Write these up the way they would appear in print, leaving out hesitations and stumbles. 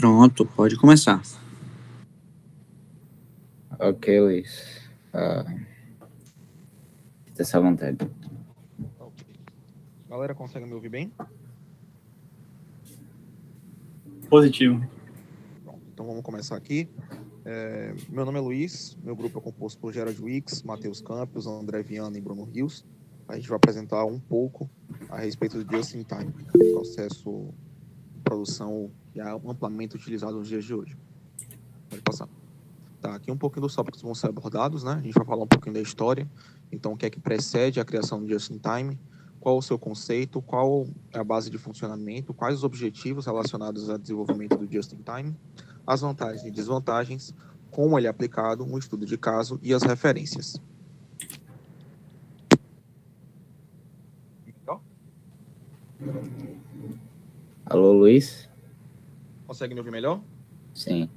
Pronto, pode começar. Ok, Luiz. Essa vontade. Ok. Galera, consegue me ouvir bem? Positivo. Pronto, então vamos começar aqui. Meu nome é Luiz, meu grupo é composto por Gerald Wicks, Matheus Campos, André Viana e Bruno Rios. A gente vai apresentar um pouco a respeito do Just in Time, processo de produção que é amplamente utilizado nos dias de hoje. Pode passar. Tá, aqui um pouquinho dos tópicos vão ser abordados, né? A gente vai falar um pouquinho da história, então o que é que precede a criação do Just in Time, qual o seu conceito, qual é a base de funcionamento, quais os objetivos relacionados ao desenvolvimento do Just in Time, as vantagens e desvantagens, como ele é aplicado, um estudo de caso e as referências. Melhor? Alô, Luiz? Consegue me ouvir melhor? Sim.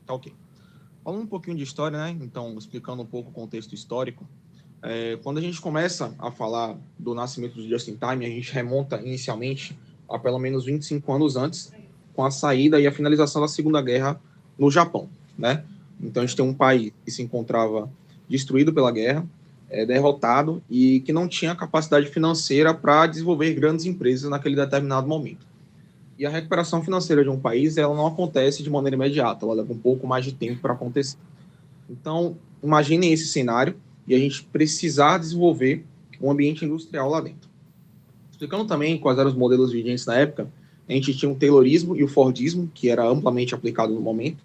Tá ok. Falando um pouquinho de história, né? Então, explicando um pouco o contexto histórico, quando a gente começa a falar do nascimento do Just in Time, a gente remonta inicialmente a pelo menos 25 anos antes, com a saída e a finalização da Segunda Guerra no Japão, né? Então, a gente tem um país que se encontrava destruído pela guerra, derrotado e que não tinha capacidade financeira para desenvolver grandes empresas naquele determinado momento. E a recuperação financeira de um país, ela não acontece de maneira imediata, ela leva um pouco mais de tempo para acontecer. Então, imaginem esse cenário e a gente precisar desenvolver um ambiente industrial lá dentro. Explicando também quais eram os modelos vigentes na época, a gente tinha o Taylorismo e o Fordismo, que era amplamente aplicado no momento,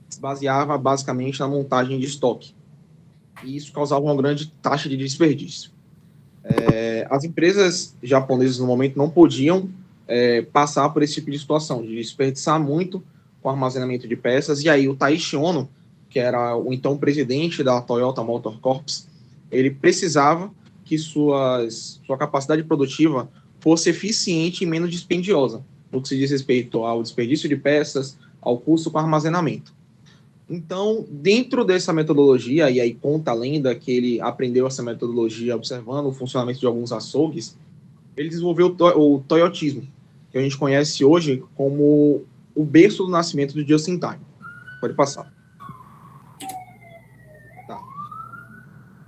que se baseava basicamente na montagem de estoque. E isso causava uma grande taxa de desperdício. As empresas japonesas no momento não podiam passar por esse tipo de situação, de desperdiçar muito com o armazenamento de peças, e aí o Taiichi Ohno, que era o então presidente da Toyota Motor Corps, ele precisava que sua capacidade produtiva fosse eficiente e menos dispendiosa, no que se diz respeito ao desperdício de peças, ao custo com armazenamento. Então, dentro dessa metodologia, e aí conta a lenda que ele aprendeu essa metodologia observando o funcionamento de alguns açougues, ele desenvolveu o toyotismo, que a gente conhece hoje como o berço do nascimento do Just in Time. Pode passar. Tá.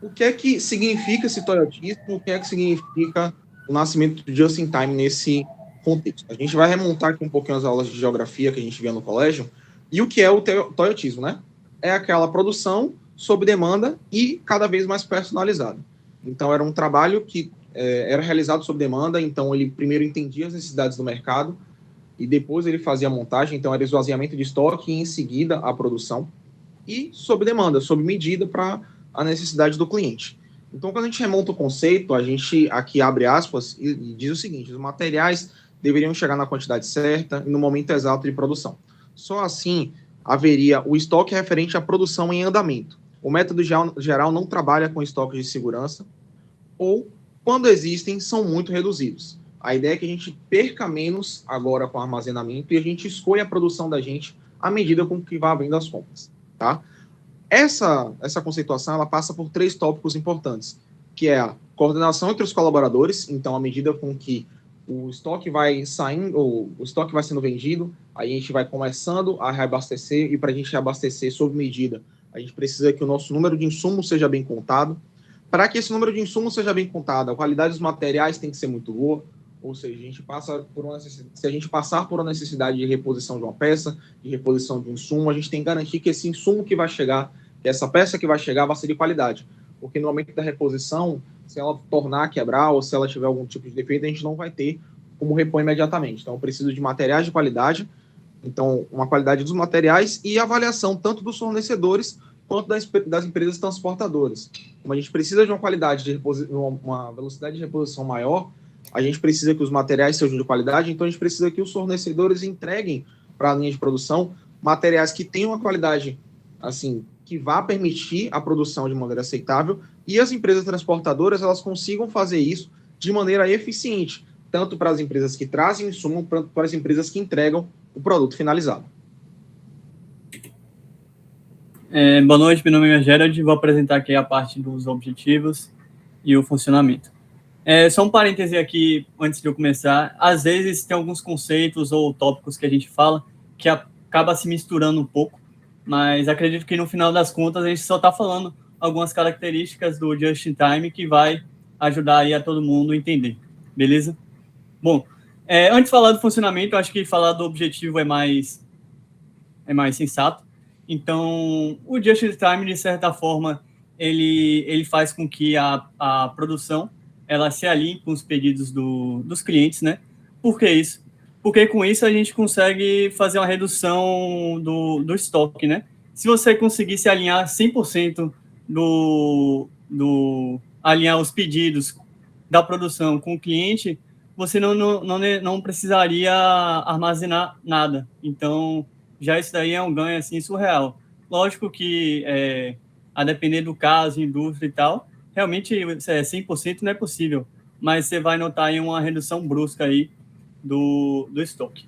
O que é que significa esse toyotismo? O que é que significa o nascimento do Just in Time nesse contexto? A gente vai remontar aqui um pouquinho as aulas de geografia que a gente via no colégio. E o que é o toyotismo, né? É aquela produção sob demanda e cada vez mais personalizada. Então, era um trabalho que era realizado sob demanda, então ele primeiro entendia as necessidades do mercado e depois ele fazia a montagem, então era esvaziamento de estoque e em seguida a produção, e sob demanda, sob medida para a necessidade do cliente. Então, quando a gente remonta o conceito, a gente aqui abre aspas e diz o seguinte: os materiais deveriam chegar na quantidade certa e no momento exato de produção. Só assim haveria o estoque referente à produção em andamento. O método geral não trabalha com estoques de segurança, ou, quando existem, são muito reduzidos. A ideia é que a gente perca menos agora com o armazenamento e a gente escolha a produção da gente à medida com que vá abrindo as compras. Tá? Essa conceituação ela passa por 3 tópicos importantes, que é a coordenação entre os colaboradores, então, à medida com que o estoque vai saindo, ou o estoque vai sendo vendido, a gente vai começando a reabastecer, e para a gente reabastecer sob medida, a gente precisa que o nosso número de insumos seja bem contado. Para que esse número de insumos seja bem contado, a qualidade dos materiais tem que ser muito boa, ou seja, se a gente passar por uma necessidade de reposição de uma peça, de reposição de um insumo, a gente tem que garantir que esse insumo que vai chegar, que essa peça que vai chegar, vai ser de qualidade. Porque no momento da reposição, se ela tornar a quebrar ou se ela tiver algum tipo de defeito, a gente não vai ter como repor imediatamente. Então, eu preciso de materiais de qualidade, então, uma qualidade dos materiais e avaliação tanto dos fornecedores quanto das empresas transportadoras. Como a gente precisa de uma qualidade de uma velocidade de reposição maior, a gente precisa que os materiais sejam de qualidade, então a gente precisa que os fornecedores entreguem para a linha de produção materiais que tenham uma qualidade assim, que vá permitir a produção de maneira aceitável, e as empresas transportadoras elas consigam fazer isso de maneira eficiente, tanto para as empresas que trazem insumo, quanto para as empresas que entregam o produto finalizado. Boa noite, meu nome é Gerald, vou apresentar aqui a parte dos objetivos e o funcionamento. Só um parêntese aqui, antes de eu começar, às vezes tem alguns conceitos ou tópicos que a gente fala que acaba se misturando um pouco, mas acredito que no final das contas a gente só está falando algumas características do just-in-time que vai ajudar aí a todo mundo a entender, beleza? Bom, antes de falar do funcionamento, eu acho que falar do objetivo é mais sensato. Então, o just-in-time, de certa forma, ele faz com que a produção ela se alinhe com os pedidos dos clientes, né? Por que isso? Porque com isso a gente consegue fazer uma redução do estoque, né? Se você conseguir se alinhar 100% alinhar os pedidos da produção com o cliente, você não precisaria armazenar nada. Então, já isso daí é um ganho assim surreal. Lógico que, a depender do caso, indústria e tal, realmente 100% não é possível, mas você vai notar aí uma redução brusca aí do estoque.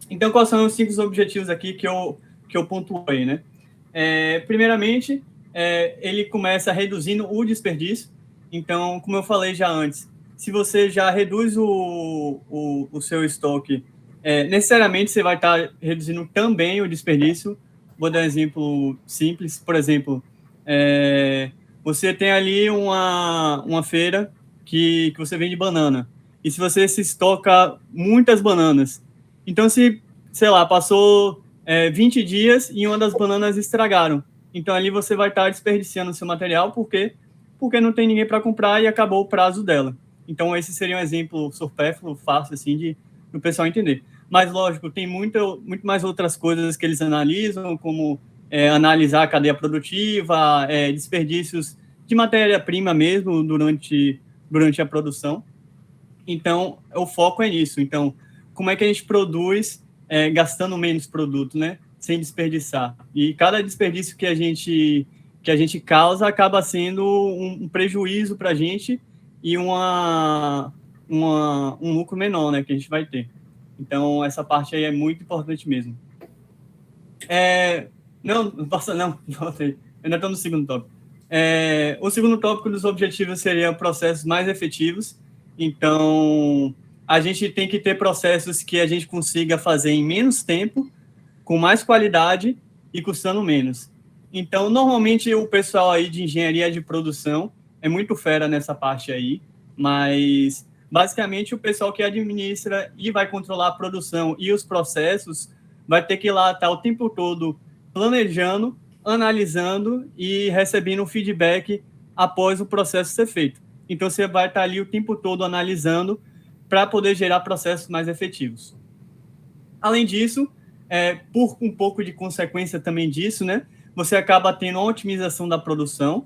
Então, quais são os 5 objetivos aqui que eu pontuei, né? Primeiramente, ele começa reduzindo o desperdício. Então, como eu falei já antes, se você já reduz o seu estoque, necessariamente você vai estar reduzindo também o desperdício. Vou dar um exemplo simples. Por exemplo, você tem ali uma feira que você vende banana. E se você se estoca muitas bananas, então se, sei lá, passou 20 dias e uma das bananas estragaram. Então ali você vai estar desperdiciando o seu material porque não tem ninguém para comprar e acabou o prazo dela. Então esse seria um exemplo supérfluo, fácil assim do pessoal entender. Mas lógico, tem muito mais outras coisas que eles analisam, como analisar a cadeia produtiva, desperdícios de matéria-prima mesmo durante a produção. Então, o foco é nisso. Então, como é que a gente produz gastando menos produto, né? Sem desperdiçar. E cada desperdício que a gente causa acaba sendo um prejuízo para a gente e um lucro menor, né? Que a gente vai ter. Então, essa parte aí é muito importante mesmo. Não, eu ainda estou no segundo tópico. O segundo tópico dos objetivos seria processos mais efetivos. Então, a gente tem que ter processos que a gente consiga fazer em menos tempo, com mais qualidade e custando menos. Então, normalmente, o pessoal aí de engenharia de produção é muito fera nessa parte aí, mas, basicamente, o pessoal que administra e vai controlar a produção e os processos vai ter que ir lá estar o tempo todo planejando, analisando e recebendo feedback após o processo ser feito. Então, você vai estar ali o tempo todo analisando para poder gerar processos mais efetivos. Além disso, por um pouco de consequência também disso, né, você acaba tendo uma otimização da produção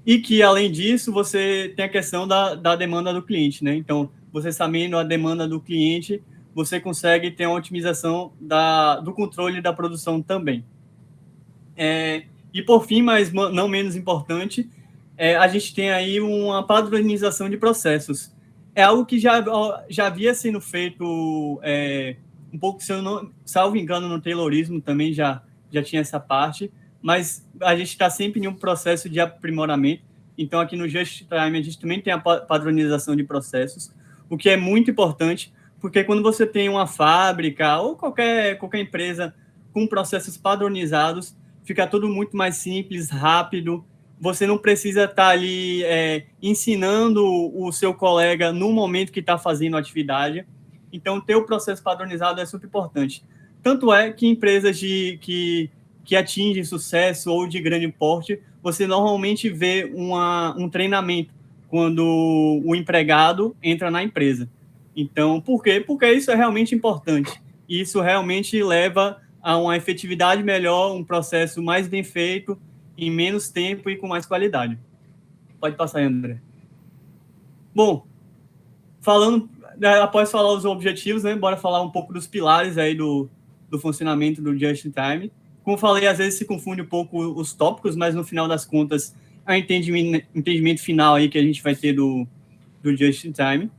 e que, além disso, você tem a questão da demanda do cliente, né? Então, você sabendo a demanda do cliente, você consegue ter uma otimização do controle da produção também. E, por fim, mas não menos importante, a gente tem aí uma padronização de processos. É algo que já havia sendo feito um pouco, se eu não salvo engano, no Taylorismo também já tinha essa parte, mas a gente está sempre em um processo de aprimoramento. Então, aqui no Just Time, a gente também tem a padronização de processos, o que é muito importante, porque quando você tem uma fábrica ou qualquer empresa com processos padronizados, fica tudo muito mais simples, rápido. Você não precisa estar ali ensinando o seu colega no momento que está fazendo a atividade. Então, ter o processo padronizado é super importante. Tanto é que empresas que atingem sucesso ou de grande porte, você normalmente vê um treinamento quando o empregado entra na empresa. Então, por quê? Porque isso é realmente importante. Isso realmente leva a uma efetividade melhor, um processo mais bem feito, em menos tempo e com mais qualidade. Pode passar aí, André. Bom, após falar os objetivos, né, bora falar um pouco dos pilares aí do funcionamento do Just-in-Time. Como falei, às vezes se confunde um pouco os tópicos, mas no final das contas é o entendimento final aí que a gente vai ter do Just-in-Time.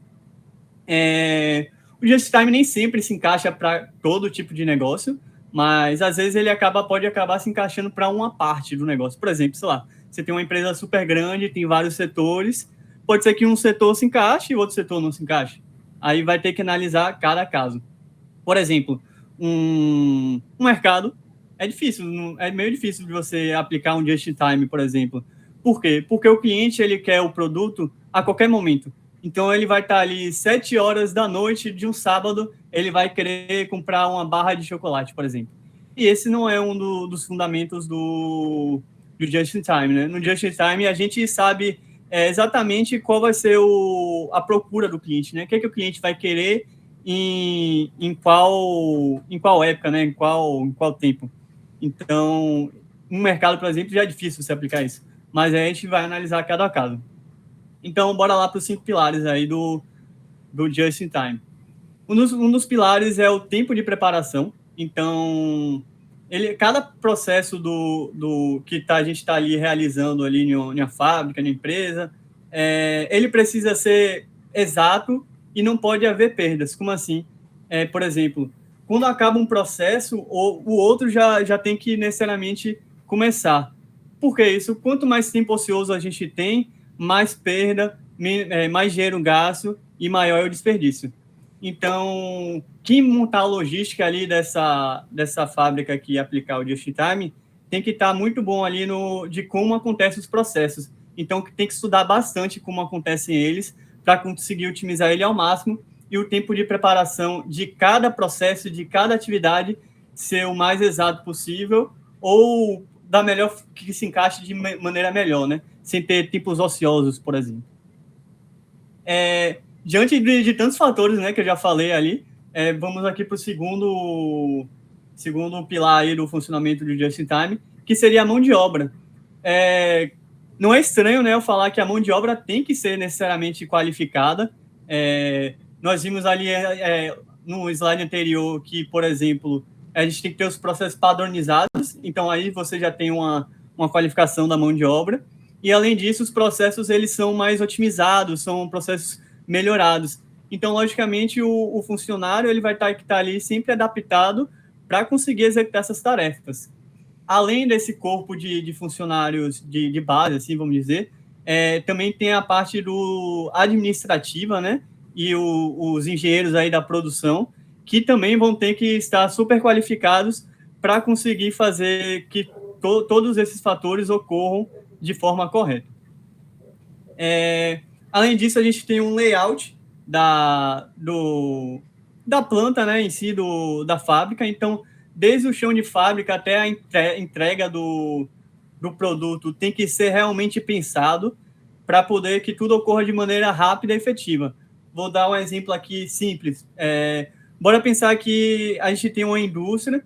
O Just-in-Time nem sempre se encaixa para todo tipo de negócio, mas às vezes ele pode acabar se encaixando para uma parte do negócio. Por exemplo, sei lá, você tem uma empresa super grande, tem vários setores, pode ser que um setor se encaixe e outro setor não se encaixe. Aí vai ter que analisar cada caso. Por exemplo, um mercado, é difícil, é meio difícil de você aplicar um just-in-time, por exemplo. Por quê? Porque o cliente ele quer o produto a qualquer momento. Então, ele vai estar ali 7 horas da noite de um sábado, ele vai querer comprar uma barra de chocolate, por exemplo. E esse não é um dos fundamentos do just-in-time, né? No just-in-time, a gente sabe exatamente qual vai ser a procura do cliente, né? O que é que o cliente vai querer em qual época, né? Em qual tempo. Então, no mercado, por exemplo, já é difícil você aplicar isso. Mas aí a gente vai analisar cada caso. Então, bora lá para os 5 pilares aí do just-in-time. Um dos pilares é o tempo de preparação. Então, cada processo que a gente está ali realizando ali em uma fábrica, na empresa, ele precisa ser exato e não pode haver perdas. Como assim? Por exemplo, quando acaba um processo, o outro já tem que necessariamente começar. Por que isso? Quanto mais tempo ocioso a gente tem, mais perda, mais dinheiro gasto e maior é o desperdício. Então, quem montar a logística ali dessa fábrica que aplicar o just-in-time tem que estar muito bom ali de como acontecem os processos. Então, tem que estudar bastante como acontecem eles para conseguir otimizar ele ao máximo e o tempo de preparação de cada processo, de cada atividade, ser o mais exato possível ou da melhor que se encaixe de maneira melhor, né? Sem ter tempos ociosos, por exemplo. Diante de tantos fatores, né, que eu já falei ali, vamos aqui para o segundo pilar aí do funcionamento do just-in-time, que seria a mão de obra. Não é estranho, né, eu falar que a mão de obra tem que ser necessariamente qualificada. Nós vimos ali no slide anterior que, por exemplo, a gente tem que ter os processos padronizados, então aí você já tem uma qualificação da mão de obra. E, além disso, os processos eles são mais otimizados, são processos melhorados. Então, logicamente, o funcionário ele vai estar ali sempre adaptado para conseguir executar essas tarefas. Além desse corpo de funcionários de base, assim, vamos dizer, também tem a parte administrativa, né? E os engenheiros aí da produção, que também vão ter que estar super qualificados para conseguir fazer que todos esses fatores ocorram de forma correta. Além disso, a gente tem um layout da planta, né, em si, da fábrica. Então, desde o chão de fábrica até a entrega do produto tem que ser realmente pensado para poder que tudo ocorra de maneira rápida e efetiva. Vou dar um exemplo aqui simples. Bora pensar que a gente tem uma indústria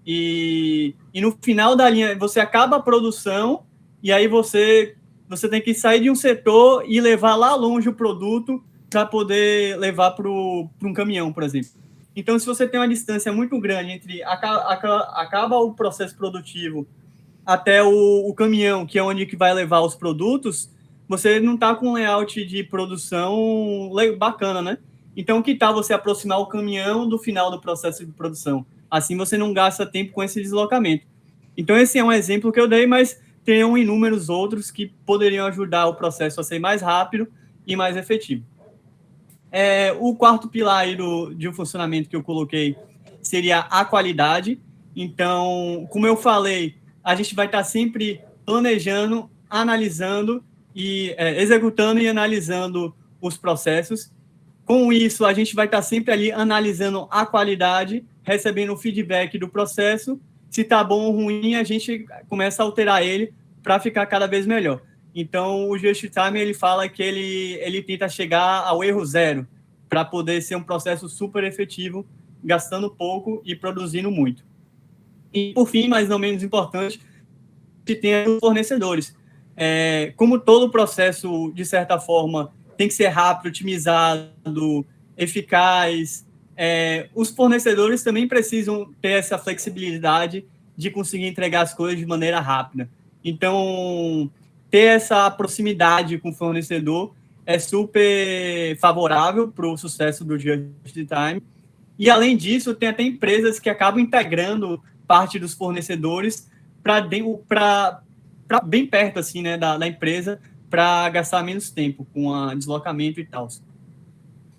e no final da linha você acaba a produção e aí você tem que sair de um setor e levar lá longe o produto para poder levar para um caminhão, por exemplo. Então, se você tem uma distância muito grande entre acaba o processo produtivo até o caminhão, que é onde que vai levar os produtos, você não está com um layout de produção bacana, né? Então, que tal você aproximar o caminhão do final do processo de produção? Assim, você não gasta tempo com esse deslocamento. Então, esse é um exemplo que eu dei, mas tem inúmeros outros que poderiam ajudar o processo a ser mais rápido e mais efetivo. O quarto pilar aí de um funcionamento que eu coloquei seria a qualidade. Então, como eu falei, a gente vai estar sempre planejando, analisando e executando e analisando os processos. Com isso, a gente vai estar sempre ali analisando a qualidade, recebendo o feedback do processo. Se está bom ou ruim, a gente começa a alterar ele para ficar cada vez melhor. Então, o just-in-time ele fala que ele tenta chegar ao erro zero para poder ser um processo super efetivo, gastando pouco e produzindo muito. E, por fim, mas não menos importante, a gente tem os fornecedores. Como todo processo, de certa forma, tem que ser rápido, otimizado, eficaz, os fornecedores também precisam ter essa flexibilidade de conseguir entregar as coisas de maneira rápida. Então, ter essa proximidade com o fornecedor é super favorável para o sucesso do just-in-time. E, além disso, tem até empresas que acabam integrando parte dos fornecedores para bem perto assim, né, da empresa, para gastar menos tempo com deslocamento e tal.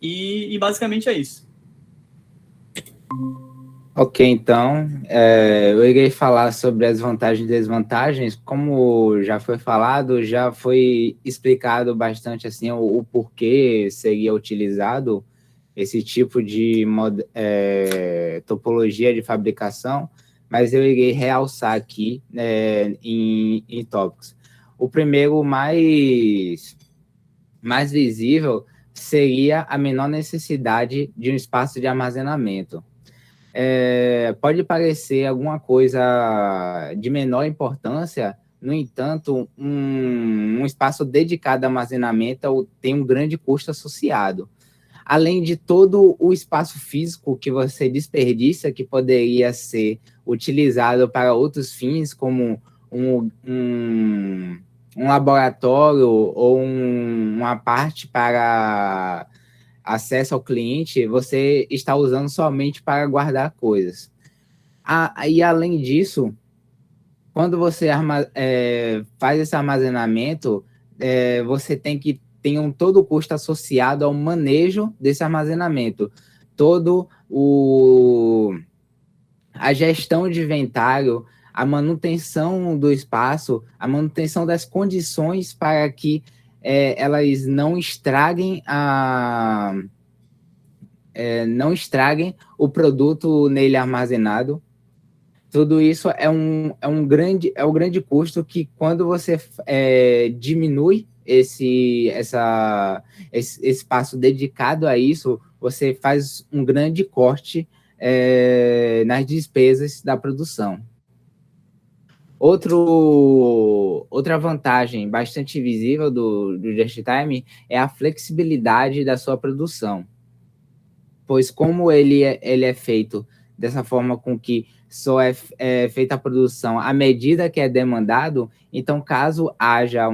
E basicamente é isso. Ok, então, eu irei falar sobre as vantagens e desvantagens. Como já foi falado, já foi explicado bastante assim o porquê seria utilizado esse tipo de topologia de fabricação, mas eu irei realçar aqui em tópicos. O primeiro mais visível seria a menor necessidade de um espaço de armazenamento. Pode parecer alguma coisa de menor importância, no entanto, um espaço dedicado a armazenamento tem um grande custo associado. Além de todo o espaço físico que você desperdiça, que poderia ser utilizado para outros fins, como um laboratório ou uma parte para acesso ao cliente, você está usando somente para guardar coisas. E além disso, quando você faz esse armazenamento, você tem que ter todo o custo associado ao manejo desse armazenamento, a gestão de inventário, a manutenção do espaço, a manutenção das condições para que elas não estraguem o produto nele armazenado. Tudo isso é um grande custo que, quando você diminui esse espaço dedicado a isso, você faz um grande corte nas despesas da produção. Outra vantagem bastante visível do Just-in-Time é a flexibilidade da sua produção, pois como ele é feito dessa forma com que só é feita a produção à medida que é demandado, então caso haja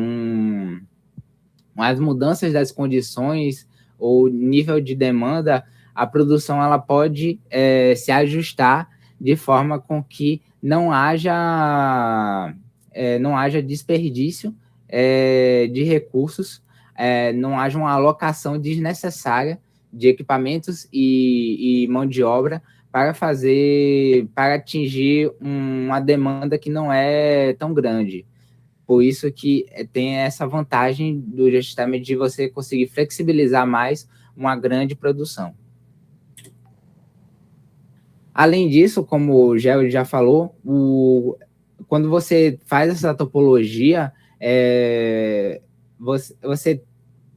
as mudanças das condições ou nível de demanda, a produção ela pode se ajustar de forma com que não haja desperdício de recursos, não haja uma alocação desnecessária de equipamentos e mão de obra para atingir uma demanda que não é tão grande. Por isso que tem essa vantagem do Just-in-Time de você conseguir flexibilizar mais uma grande produção. Além disso, como o Gel já falou, quando você faz essa topologia, você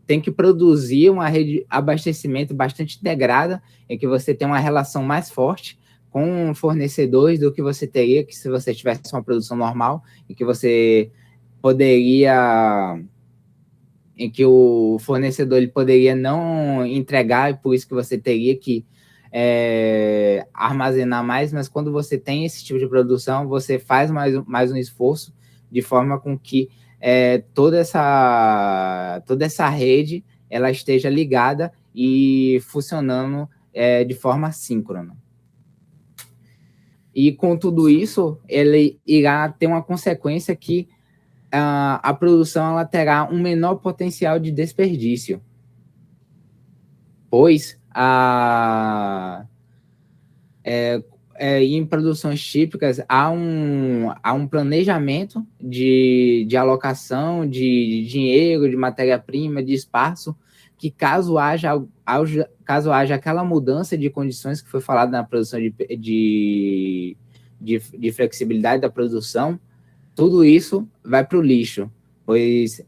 tem que produzir uma rede de abastecimento bastante integrada, em que você tem uma relação mais forte com fornecedores do que você teria que se você tivesse uma produção normal, em que o fornecedor ele poderia não entregar, e por isso que você teria que armazenar mais, mas quando você tem esse tipo de produção, você faz mais um esforço de forma com que toda essa rede ela esteja ligada e funcionando de forma síncrona. E com tudo isso, ele irá ter uma consequência que a produção ela terá um menor potencial de desperdício, pois em produções típicas há um planejamento de alocação de dinheiro, de matéria-prima, de espaço, que caso haja aquela mudança de condições que foi falado na produção de flexibilidade da produção, tudo isso vai para o lixo, pois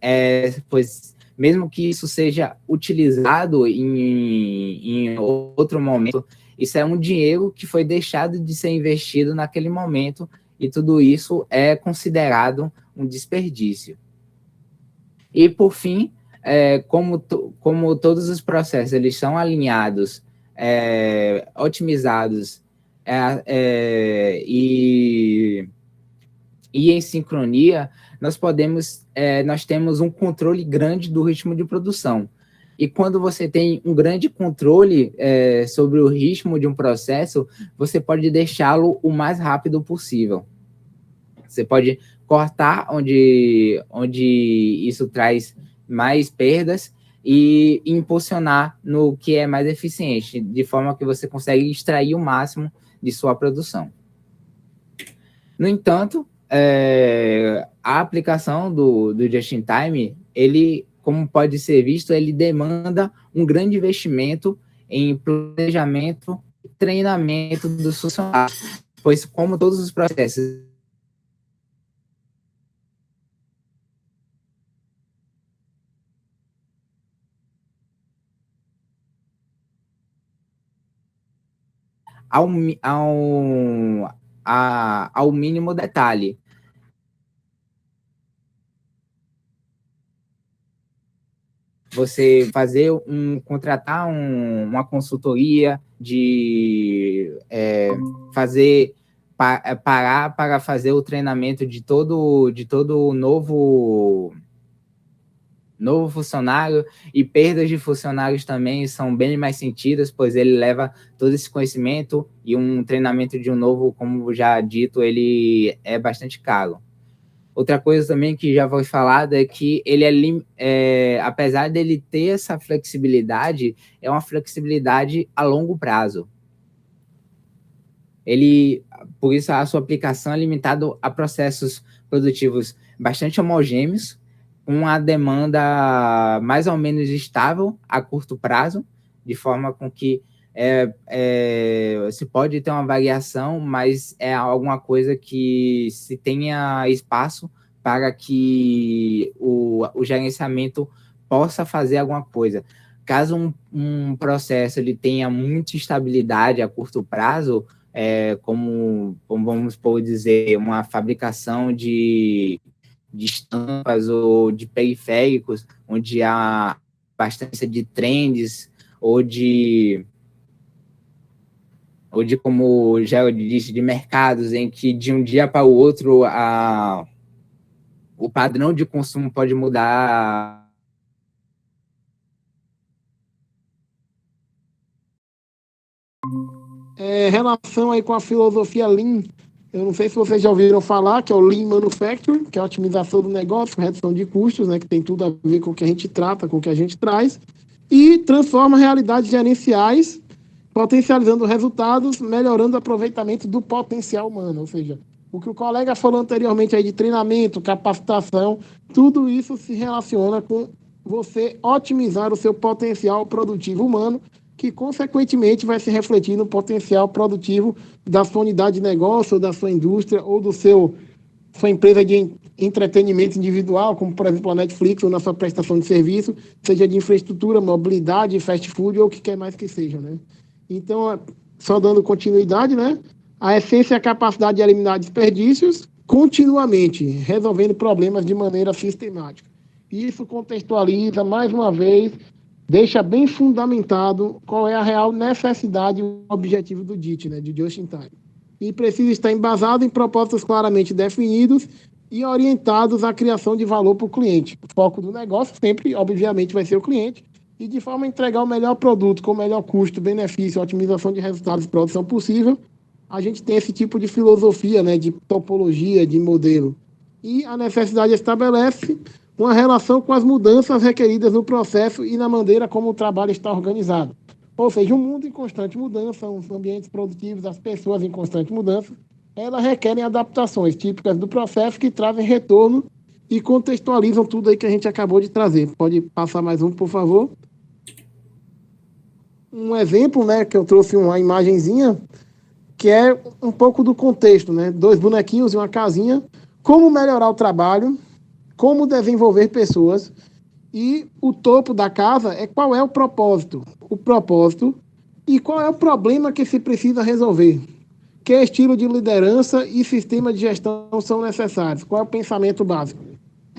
mesmo que isso seja utilizado em outro momento, isso é um dinheiro que foi deixado de ser investido naquele momento, e tudo isso é considerado um desperdício. E, por fim, como todos os processos eles são alinhados, otimizados e em sincronia, nós temos um controle grande do ritmo de produção. E quando você tem um grande controle sobre o ritmo de um processo, você pode deixá-lo o mais rápido possível. Você pode cortar onde isso traz mais perdas e impulsionar no que é mais eficiente, de forma que você consegue extrair o máximo de sua produção. No entanto, a aplicação do Just-in-Time, ele, como pode ser visto, ele demanda um grande investimento em planejamento e treinamento dos funcionários, pois, como todos os processos ao mínimo detalhe. Você contratar uma consultoria parar para fazer o treinamento de todo novo funcionário, e perdas de funcionários também são bem mais sentidas, pois ele leva todo esse conhecimento, e um treinamento de um novo, como já dito, ele é bastante caro. Outra coisa também que já foi falada é que ele apesar dele ter essa flexibilidade, é uma flexibilidade a longo prazo. Por isso, a sua aplicação é limitada a processos produtivos bastante homogêneos, com uma demanda mais ou menos estável a curto prazo, de forma com que se pode ter uma variação, mas é alguma coisa que se tenha espaço para que o gerenciamento possa fazer alguma coisa. Caso um processo ele tenha muita estabilidade a curto prazo, como vamos dizer, uma fabricação de estampas ou de periféricos, onde há bastante de trends, ou de, como o Gerald disse, de mercados em que de um dia para o outro o padrão de consumo pode mudar. Relação aí com a filosofia Lean, eu não sei se vocês já ouviram falar, que é o Lean Manufacturing, que é a otimização do negócio, redução de custos, né, que tem tudo a ver com o que a gente trata, com o que a gente traz, e transforma realidades gerenciais, potencializando resultados, melhorando o aproveitamento do potencial humano. Ou seja, o que o colega falou anteriormente aí de treinamento, capacitação, tudo isso se relaciona com você otimizar o seu potencial produtivo humano, que consequentemente vai se refletir no potencial produtivo da sua unidade de negócio, ou da sua indústria, ou sua empresa de entretenimento individual, como por exemplo a Netflix, ou na sua prestação de serviço, seja de infraestrutura, mobilidade, fast food, ou o que quer mais que seja, né? Então, só dando continuidade, né? A essência é a capacidade de eliminar desperdícios continuamente, resolvendo problemas de maneira sistemática. Isso contextualiza, mais uma vez, deixa bem fundamentado qual é a real necessidade e o objetivo do JIT, né, de Just-in-Time. E precisa estar embasado em propósitos claramente definidos e orientados à criação de valor para o cliente. O foco do negócio sempre, obviamente, vai ser o cliente, e de forma a entregar o melhor produto com o melhor custo, benefício, otimização de resultados e produção possível, a gente tem esse tipo de filosofia, né, de topologia, de modelo. E a necessidade estabelece uma relação com as mudanças requeridas no processo e na maneira como o trabalho está organizado. Ou seja, um mundo em constante mudança, os ambientes produtivos, as pessoas em constante mudança, elas requerem adaptações típicas do processo que trazem retorno e contextualizam tudo aí que a gente acabou de trazer. Pode passar mais um, por favor? Um exemplo, né, que eu trouxe uma imagenzinha, que é um pouco do contexto, né? 2 bonequinhos e uma casinha, como melhorar o trabalho, como desenvolver pessoas, e o topo da casa é qual é o propósito e qual é o problema que se precisa resolver, que estilo de liderança e sistema de gestão são necessários, qual é o pensamento básico.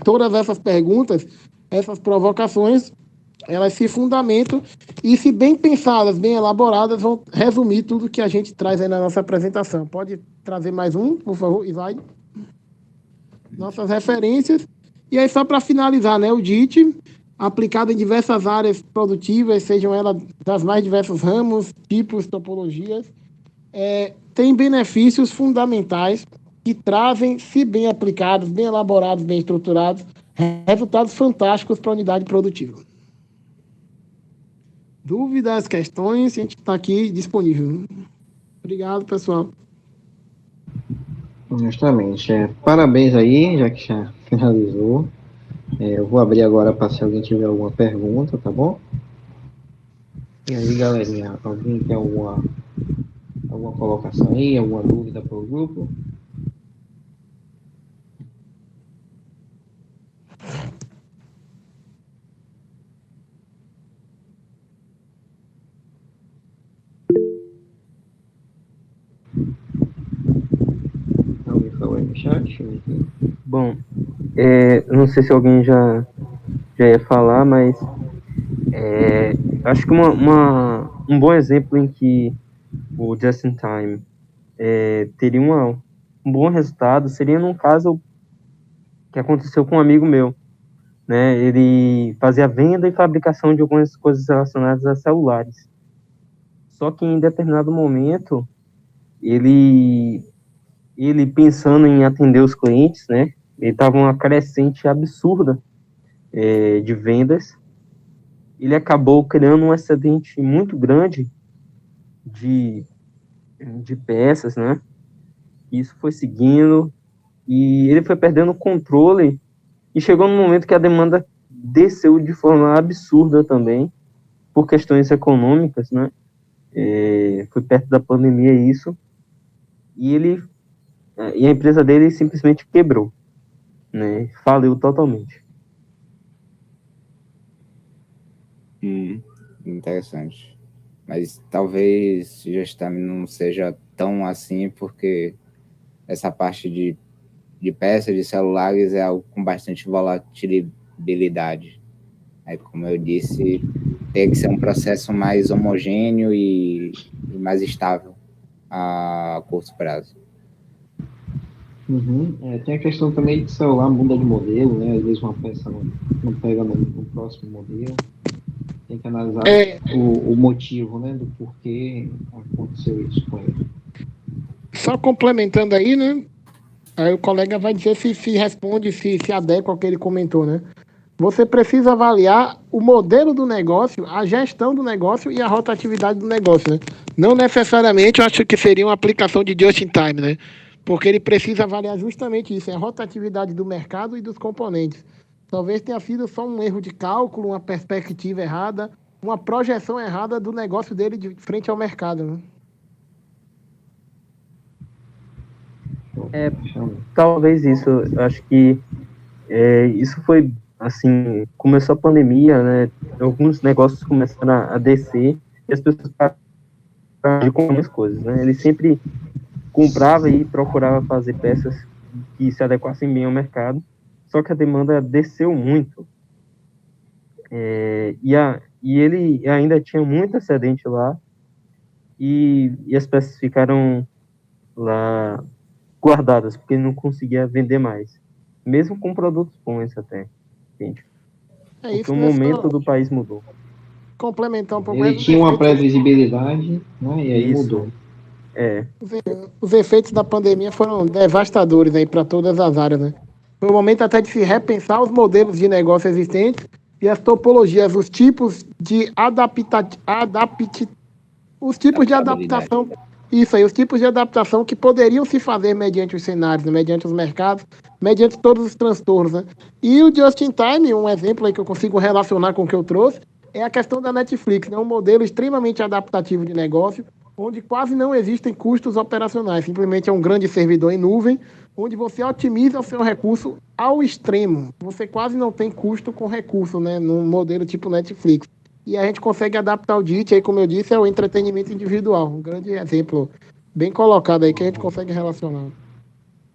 Todas essas perguntas, essas provocações, elas se fundamentam e, se bem pensadas, bem elaboradas, vão resumir tudo que a gente traz aí na nossa apresentação. Pode trazer mais um, por favor, e vai. Nossas referências. E aí, só para finalizar, né, o JIT, aplicado em diversas áreas produtivas, sejam elas das mais diversos ramos, tipos, topologias, tem benefícios fundamentais que trazem, se bem aplicados, bem elaborados, bem estruturados, resultados fantásticos para a unidade produtiva. Dúvidas, questões, a gente está aqui disponível. Obrigado, pessoal. Justamente. Parabéns aí, já que já finalizou. Eu vou abrir agora para se alguém tiver alguma pergunta, tá bom? E aí, galerinha, alguém tem alguma colocação aí, alguma dúvida para o grupo? Alguém falou aí no chat? Bom, eu não sei se alguém já ia falar, mas acho que um bom exemplo em que o Just in Time teria um bom resultado seria num caso que aconteceu com um amigo meu, né? Ele fazia venda e fabricação de algumas coisas relacionadas a celulares. Só que em determinado momento, ele pensando em atender os clientes, né? Ele estava uma crescente absurda de vendas. Ele acabou criando um excedente muito grande de peças, né? Isso foi seguindo e ele foi perdendo o controle e chegou num momento que a demanda desceu de forma absurda também, por questões econômicas, né? Foi perto da pandemia isso, e a empresa dele simplesmente quebrou, né? Faliu totalmente. Interessante. Mas talvez Just-Time não seja tão assim, porque essa parte de peças de celulares é algo com bastante volatilidade. Como eu disse, tem que ser um processo mais homogêneo e mais estável a curto prazo. Tem a questão também de celular muda de modelo, né? Às vezes uma peça não pega no próximo modelo. Tem que analisar o motivo, né? Do porquê aconteceu isso com ele. Só complementando aí, né? Aí o colega vai dizer se responde, se adequa ao que ele comentou, né? Você precisa avaliar o modelo do negócio, a gestão do negócio e a rotatividade do negócio, né? Não necessariamente eu acho que seria uma aplicação de just in time, né? Porque ele precisa avaliar justamente isso, a rotatividade do mercado e dos componentes. Talvez tenha sido só um erro de cálculo, uma perspectiva errada, uma projeção errada do negócio dele de frente ao mercado, né? Talvez isso, eu acho que isso foi, assim, começou a pandemia, né, alguns negócios começaram a descer, e as pessoas pararam de comprar as coisas, né, ele sempre comprava e procurava fazer peças que se adequassem bem ao mercado, só que a demanda desceu muito, e ele ainda tinha muito excedente lá, e as peças ficaram lá guardadas, porque ele não conseguia vender mais. Mesmo com produtos bons até, gente. Porque o momento do país mudou. Complementar um pouco mais. Ele tinha uma previsibilidade, né? E aí Isso. Mudou. Os efeitos da pandemia foram devastadores aí para todas as áreas, né? Foi o momento até de se repensar os modelos de negócio existentes e as topologias, os tipos de os tipos de adaptação. Isso aí, os tipos de adaptação que poderiam se fazer mediante os cenários, né? Mediante os mercados, mediante todos os transtornos, né? E o Just in Time, um exemplo aí que eu consigo relacionar com o que eu trouxe, é a questão da Netflix, né? Um modelo extremamente adaptativo de negócio, onde quase não existem custos operacionais, simplesmente é um grande servidor em nuvem, onde você otimiza o seu recurso ao extremo. Você quase não tem custo com recurso, né? Num modelo tipo Netflix. E a gente consegue adaptar o DIT, aí, como eu disse, é o entretenimento individual. Um grande exemplo bem colocado aí que a gente consegue relacionar.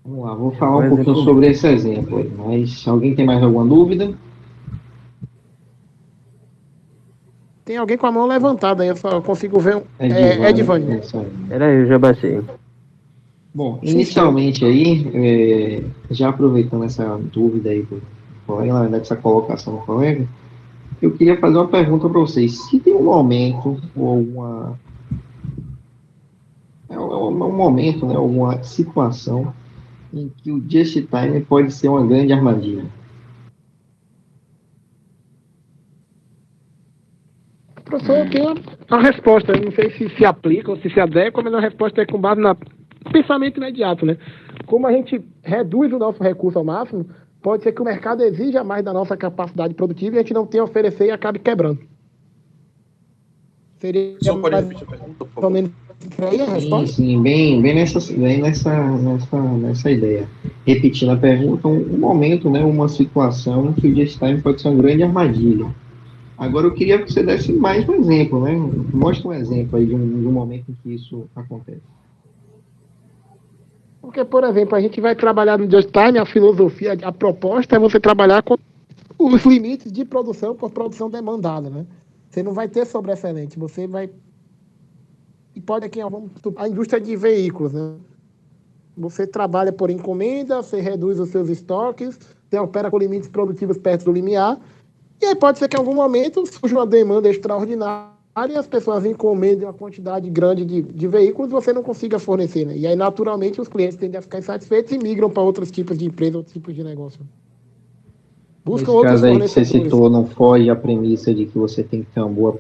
Vamos lá, vou falar um pouquinho sobre esse exemplo aí, mas alguém tem mais alguma dúvida? Tem alguém com a mão levantada aí, eu só consigo ver Edvânio. Era eu, já baixei. Bom, inicialmente aí, já aproveitando essa dúvida aí do colega, na verdade essa colocação do colega, eu queria fazer uma pergunta para vocês. Se tem um momento ou um momento, né, alguma situação em que o just time pode ser uma grande armadilha? Professor, eu tenho a resposta. Eu não sei se aplica ou se adequa, mas a resposta é com base no pensamento imediato, né? Como a gente reduz o nosso recurso ao máximo, pode ser que o mercado exija mais da nossa capacidade produtiva e a gente não tenha a oferecer e acabe quebrando. Seria Só pode mais repetir a pergunta, por ou favor? menos por aí a Sim, resposta? sim, bem nessa ideia. Repetindo a pergunta, um momento, né, uma situação que o just time pode ser uma grande armadilha. Agora, eu queria que você desse mais um exemplo, né? Mostre um exemplo aí de um momento em que isso acontece. Porque, por exemplo, a gente vai trabalhar no just time, a filosofia, a proposta é você trabalhar com os limites de produção por produção demandada, né? Você não vai ter sobreexcelente, você vai... E pode aqui, a indústria de veículos, né? Você trabalha por encomenda, você reduz os seus estoques, você opera com limites produtivos perto do limiar, e aí pode ser que em algum momento surja uma demanda extraordinária e as pessoas encomendem uma quantidade grande de veículos e você não consiga fornecer, né? E aí, naturalmente, os clientes tendem a ficar insatisfeitos e migram para outros tipos de empresa, outros tipos de negócio. Buscam Nesse outros caso aí que você fornecedores. citou, não foge a premissa de que você tem que ter uma boa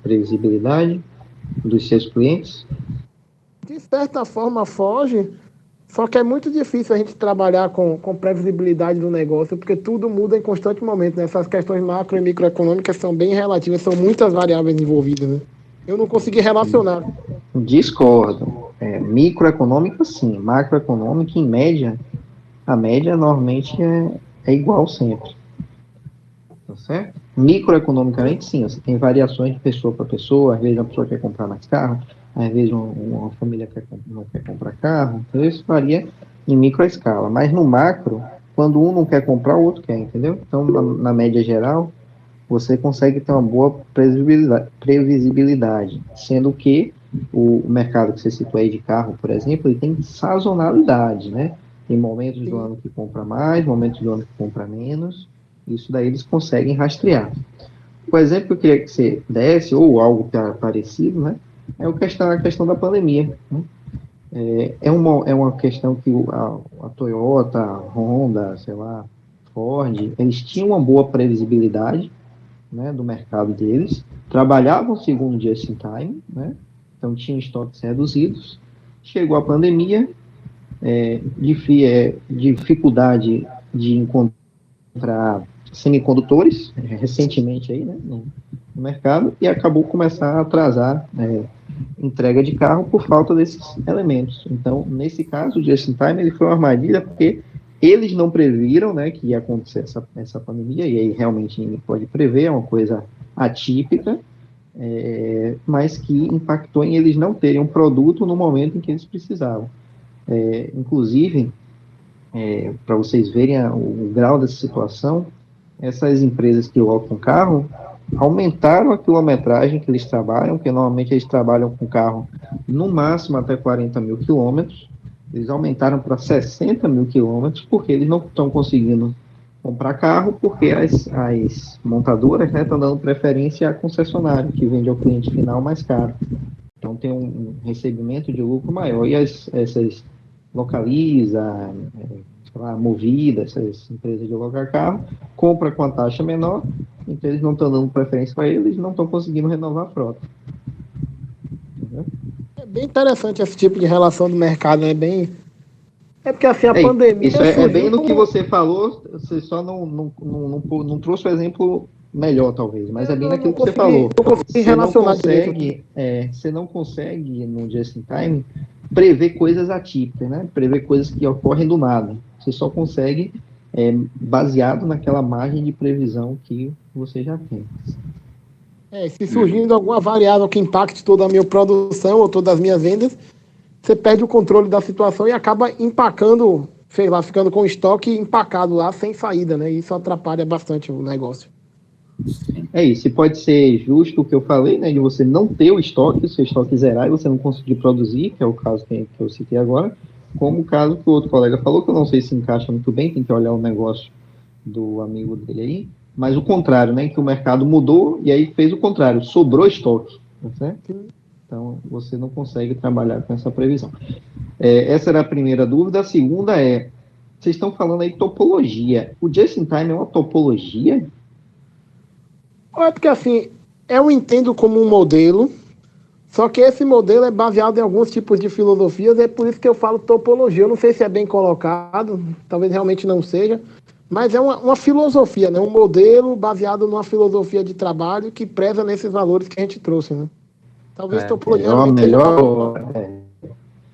previsibilidade dos seus clientes? De certa forma, foge, só que é muito difícil a gente trabalhar com previsibilidade do negócio, porque tudo muda em constante momento, né? Essas questões macro e microeconômicas são bem relativas, são muitas variáveis envolvidas, né? Eu não consegui relacionar. Discordo. Microeconômica, sim. Macroeconômica, em média, a média normalmente é igual sempre. Tá certo? Microeconomicamente, sim. Você tem variações de pessoa para pessoa. Às vezes a pessoa quer comprar mais carro, às vezes uma família não quer comprar carro. Então, isso varia em microescala. Mas no macro, quando um não quer comprar, o outro quer, entendeu? Então, na média geral, você consegue ter uma boa previsibilidade, sendo que o mercado que você citou aí de carro, por exemplo, ele tem sazonalidade, né? Tem momentos do ano que compra mais, momentos do ano que compra menos, isso daí eles conseguem rastrear. O exemplo que eu queria que você desse, ou algo parecido, né? É a questão da pandemia, né? É uma questão que a Toyota, a Honda, sei lá, Ford, eles tinham uma boa previsibilidade, né, do mercado deles, trabalhavam segundo just in time, né, então tinham estoques reduzidos, chegou a pandemia, dificuldade de encontrar semicondutores, recentemente aí, né, no mercado, e acabou começar a atrasar entrega de carro por falta desses elementos. Então, nesse caso, o just in time ele foi uma armadilha porque eles não previram, né, que ia acontecer essa pandemia, e aí realmente ninguém pode prever, é uma coisa atípica, mas que impactou em eles não terem um produto no momento em que eles precisavam. Inclusive, para vocês verem o grau dessa situação, essas empresas que locam carro aumentaram a quilometragem que eles trabalham, porque normalmente eles trabalham com carro no máximo até 40 mil quilômetros, eles aumentaram para 60 mil quilômetros, porque eles não estão conseguindo comprar carro, porque as montadoras estão dando preferência à concessionária, que vende ao cliente final mais caro. Então tem um recebimento de lucro maior. E essas Localiza, Movida, essas empresas de alugar carro, compra com a taxa menor, então eles não estão dando preferência para eles, não estão conseguindo renovar a frota. Entendeu? É bem interessante esse tipo de relação do mercado, né? É porque assim, a pandemia... Isso é bem no que você falou, você só não trouxe o exemplo melhor, talvez, mas é bem naquilo que você falou. Você não consegue, no just in time, prever coisas atípicas, né? Prever coisas que ocorrem do nada. Você só consegue baseado naquela margem de previsão que você já tem. Se surgindo alguma variável que impacte toda a minha produção ou todas as minhas vendas, você perde o controle da situação e acaba empacando, sei lá, ficando com o estoque empacado lá sem saída, né? Isso atrapalha bastante o negócio. Isso, e pode ser justo o que eu falei, né, de você não ter o seu estoque zerar e você não conseguir produzir, que é o caso que eu citei agora, como o caso que o outro colega falou, que eu não sei se encaixa muito bem, tem que olhar o negócio do amigo dele aí, mas o contrário, né, que o mercado mudou e aí fez o contrário, sobrou estoque, tá certo? Então, você não consegue trabalhar com essa previsão. Essa era a primeira dúvida. A segunda vocês estão falando aí topologia. O just in time é uma topologia? É porque, assim, eu entendo como um modelo, só que esse modelo é baseado em alguns tipos de filosofias, é por isso que eu falo topologia. Eu não sei se é bem colocado, talvez realmente não seja, mas é uma filosofia, né? Um modelo baseado numa filosofia de trabalho que preza nesses valores que a gente trouxe, né? Talvez topologia É uma realmente seja melhor.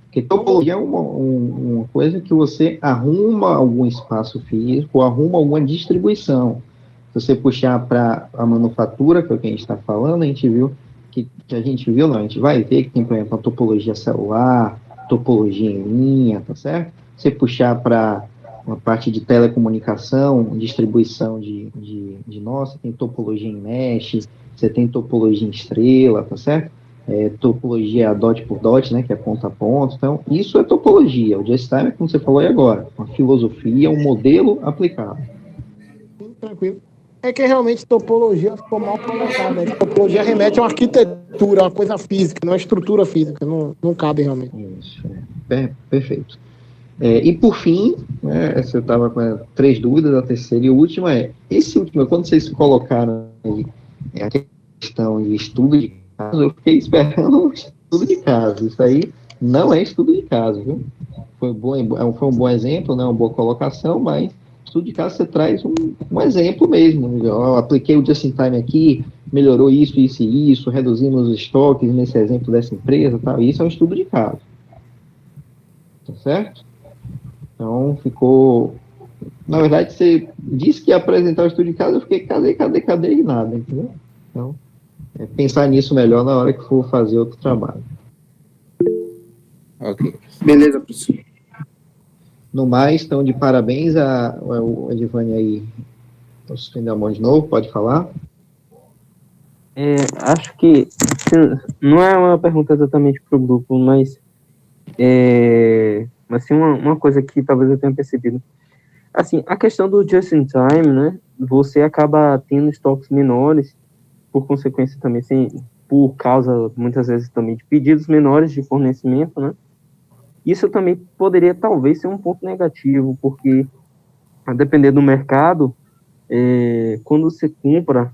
Porque topologia é uma coisa que você arruma algum espaço físico, arruma alguma distribuição. Se você puxar para a manufatura, que é o que a gente está falando, a gente viu a gente vai ver que tem, por exemplo, a topologia celular, topologia em linha, tá certo? Se você puxar para uma parte de telecomunicação, distribuição de nossa, tem topologia em mesh, você tem topologia em estrela, tá certo? Topologia dot por dot, né, que é ponto a ponto. Então, isso é topologia. O just time, como você falou aí agora, uma filosofia, um modelo aplicado. tranquilo. É que realmente topologia ficou mal colocada, né? Topologia remete a uma arquitetura, uma coisa física, não é estrutura física, não cabe realmente. Isso, perfeito. E por fim, né, eu estava com 3 dúvidas, a terceira e última esse último, quando vocês colocaram aí a questão de estudo de caso, eu fiquei esperando estudo de caso. Isso aí não é estudo de caso, viu? Foi um bom exemplo, né, uma boa colocação, mas estudo de caso você traz um exemplo mesmo. Eu apliquei o just in time aqui, melhorou isso, isso e isso, reduzimos os estoques nesse exemplo dessa empresa, tal. Isso é um estudo de caso. Tá certo? Então, ficou... Na verdade, você disse que ia apresentar o estudo de caso, eu fiquei, cadê e nada, entendeu? Então, pensar nisso melhor na hora que for fazer outro trabalho. Ok. Beleza, professor. No mais, estão de parabéns o Edivane aí. Estou suspendendo a mão de novo, pode falar? Acho que não é uma pergunta exatamente para o grupo, mas assim, uma coisa que talvez eu tenha percebido. Assim, a questão do just in time, né? Você acaba tendo estoques menores, por consequência também, assim, por causa, muitas vezes, também de pedidos menores de fornecimento, né? Isso também poderia, talvez, ser um ponto negativo, porque, a depender do mercado, quando você compra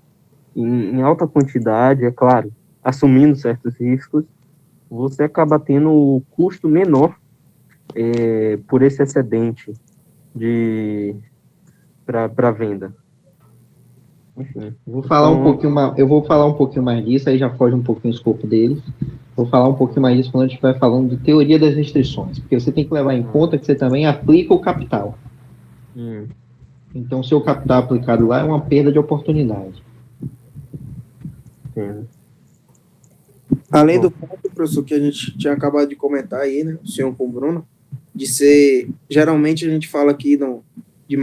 em alta quantidade, é claro, assumindo certos riscos, você acaba tendo o custo menor por esse excedente para venda. Enfim. Eu vou falar um pouquinho mais disso, aí já foge um pouquinho o escopo dele. Vou falar um pouquinho mais disso quando a gente vai falando de teoria das restrições, porque você tem que levar em conta que você também aplica o capital. Então, se o capital aplicado lá é uma perda de oportunidade. Além do ponto, professor, que a gente tinha acabado de comentar aí, né, o senhor com o Bruno, de ser, geralmente a gente fala aqui de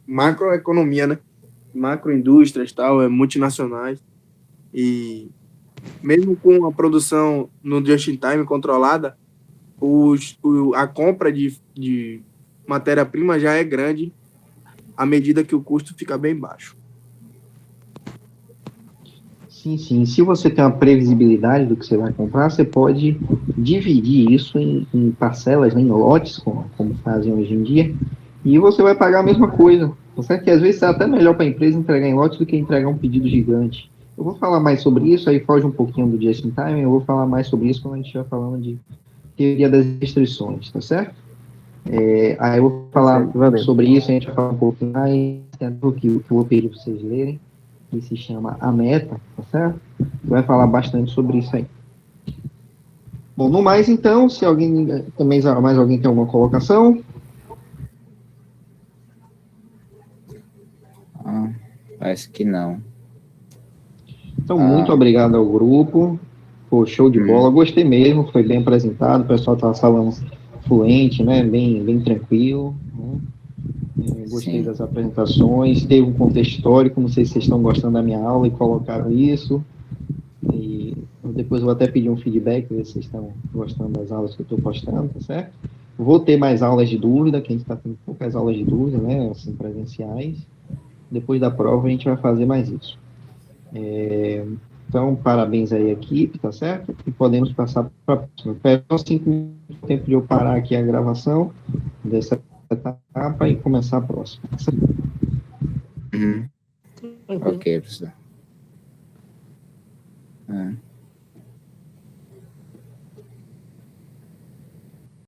macroeconomia, né, macroindústrias, tal, multinacionais, e mesmo com a produção no just-in-time controlada, a compra de matéria-prima já é grande à medida que o custo fica bem baixo. Sim. Se você tem uma previsibilidade do que você vai comprar, você pode dividir isso em parcelas, né, em lotes, como fazem hoje em dia, e você vai pagar a mesma coisa. Você que às vezes é até melhor para a empresa entregar em lotes do que entregar um pedido gigante. Eu vou falar mais sobre isso, aí foge um pouquinho do just in time, eu vou falar mais sobre isso quando a gente estiver falando de teoria das restrições, tá certo? Aí eu vou falar sobre isso, a gente vai falar um pouquinho mais, que eu vou pedir para vocês lerem, que se chama A Meta, tá certo? Vai falar bastante sobre isso aí. Bom, no mais, então, se alguém, também mais alguém tem alguma colocação? Parece que não. Então, muito obrigado ao grupo. Pô, show de bola. Gostei mesmo, foi bem apresentado. O pessoal estava falando fluente, né? Bem tranquilo. Né? Gostei das apresentações. Teve um contexto histórico. Não sei se vocês estão gostando da minha aula e colocaram isso. E depois eu vou até pedir um feedback, ver se vocês estão gostando das aulas que eu estou postando, tá certo? Vou ter mais aulas de dúvida, que a gente está tendo poucas aulas de dúvida, né? Assim, presenciais. Depois da prova a gente vai fazer mais isso. Então, parabéns aí à equipe, tá certo? E podemos passar para a próxima. Pega 5 minutos de tempo de eu parar aqui a gravação dessa etapa e começar a próxima. Ok, professor. É.